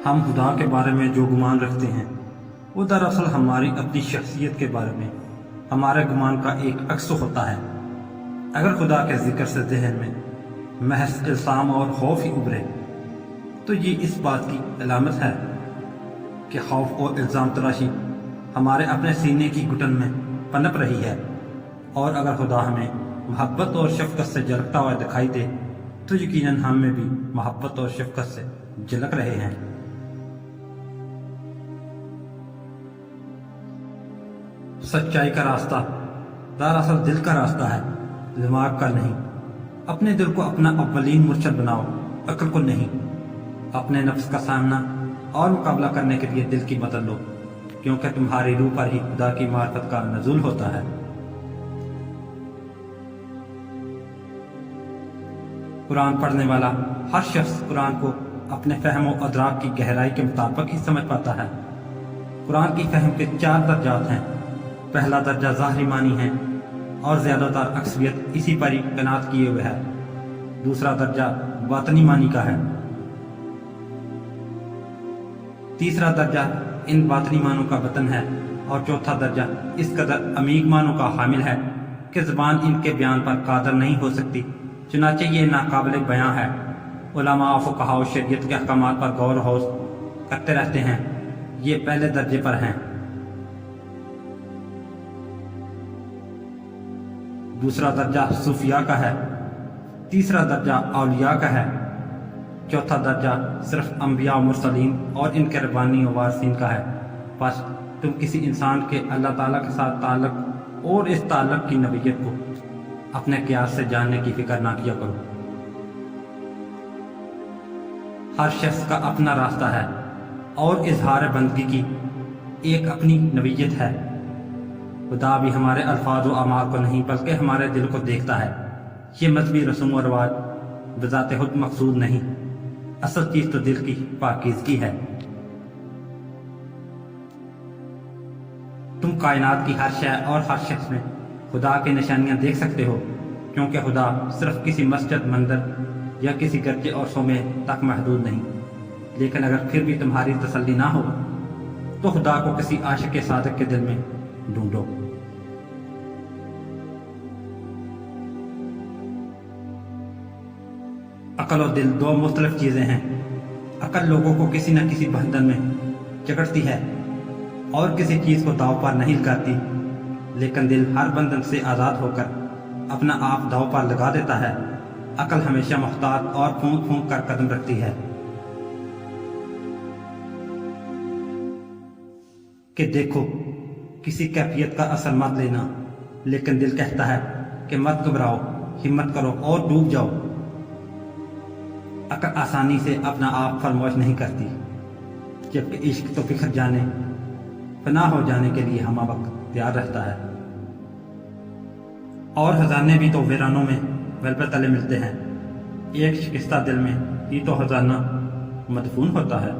ہم خدا کے بارے میں جو گمان رکھتے ہیں وہ دراصل ہماری اپنی شخصیت کے بارے میں ہمارے گمان کا ایک عکس ہوتا ہے۔ اگر خدا کے ذکر سے ذہن میں محض الزام اور خوف ہی ابھرے تو یہ اس بات کی علامت ہے کہ خوف اور الزام تراشی ہمارے اپنے سینے کی گھٹن میں پنپ رہی ہے، اور اگر خدا ہمیں محبت اور شفقت سے جھلکتا ہوا دکھائی دے تو یقیناً ہم میں بھی محبت اور شفقت سے جھلک رہے ہیں۔ سچائی کا راستہ دراصل دل کا راستہ ہے، دماغ کا نہیں۔ اپنے دل کو اپنا اولین مرشد بناؤ، عقل کو نہیں۔ اپنے نفس کا سامنا اور مقابلہ کرنے کے لیے دل کی مدد لو، کیونکہ تمہاری روح پر ہی خدا کی معرفت کا نزول ہوتا ہے۔ قرآن پڑھنے والا ہر شخص قرآن کو اپنے فہم و ادراک کی گہرائی کے مطابق ہی سمجھ پاتا ہے۔ قرآن کی فہم کے 4 درجات ہیں۔ پہلا درجہ ظاہری معنی ہے اور زیادہ تر اکثریت اسی پر ہی قناعت کیے ہوئے ہے۔ دوسرا درجہ باطنی معنی کا ہے۔ تیسرا درجہ ان باطنی معنوں کا وطن ہے، اور چوتھا درجہ اس قدر عمیق معنوں کا حامل ہے کہ زبان ان کے بیان پر قادر نہیں ہو سکتی، چنانچہ یہ ناقابل بیاں ہے۔ علماء و فقہاء و شریعت کے احکامات پر غور و خوض کرتے رہتے ہیں۔ یہ پہلے درجے پر ہیں۔ دوسرا درجہ صوفیاء کا ہے، تیسرا درجہ اولیاء کا ہے، چوتھا درجہ صرف انبیاء و مرسلین اور ان کے ربانی و وارثین کا ہے۔ بس تم کسی انسان کے اللہ تعالیٰ کے ساتھ تعلق اور اس تعلق کی نوعیت کو اپنے قیاس سے جاننے کی فکر نہ کیا کرو۔ ہر شخص کا اپنا راستہ ہے اور اظہار بندگی کی ایک اپنی نوعیت ہے۔ خدا بھی ہمارے الفاظ و اعمال کو نہیں بلکہ ہمارے دل کو دیکھتا ہے۔ یہ مذہبی رسوم و رواج بذات خود مقصود نہیں، اصل چیز تو دل کی پاکیزگی ہے۔ تم کائنات کی ہر شے اور ہر شخص میں خدا کی نشانیاں دیکھ سکتے ہو، کیونکہ خدا صرف کسی مسجد، مندر یا کسی گرجے اور صومعے تک محدود نہیں۔ لیکن اگر پھر بھی تمہاری تسلی نہ ہو تو خدا کو کسی عاشق صادق کے دل میں ڈھونڈو۔ عقل و دل 2 مختلف چیزیں ہیں۔ عقل لوگوں کو کسی نہ کسی بندھن میں جکڑتی ہے اور کسی چیز کو داؤ پر نہیں لگاتی، لیکن دل ہر بندھن سے آزاد ہو کر اپنا آپ داؤ پر لگا دیتا ہے۔ عقل ہمیشہ محتاط اور پھونک پھونک کر قدم رکھتی ہے کہ دیکھو کسی کیفیت کا اثر مت لینا، لیکن دل کہتا ہے کہ مت گھبراؤ، ہمت کرو اور ڈوب جاؤ۔ عقل آسانی سے اپنا آپ فراموش نہیں کرتی، جبکہ عشق تو بکھر جانے، فنا ہو جانے کے لیے ہمہ وقت تیار رہتا ہے۔ اور خزانے بھی تو ویرانوں میں غلبے تلے ملتے ہیں، ایک شکستہ دل میں ہی تو خزانہ مدفون ہوتا ہے۔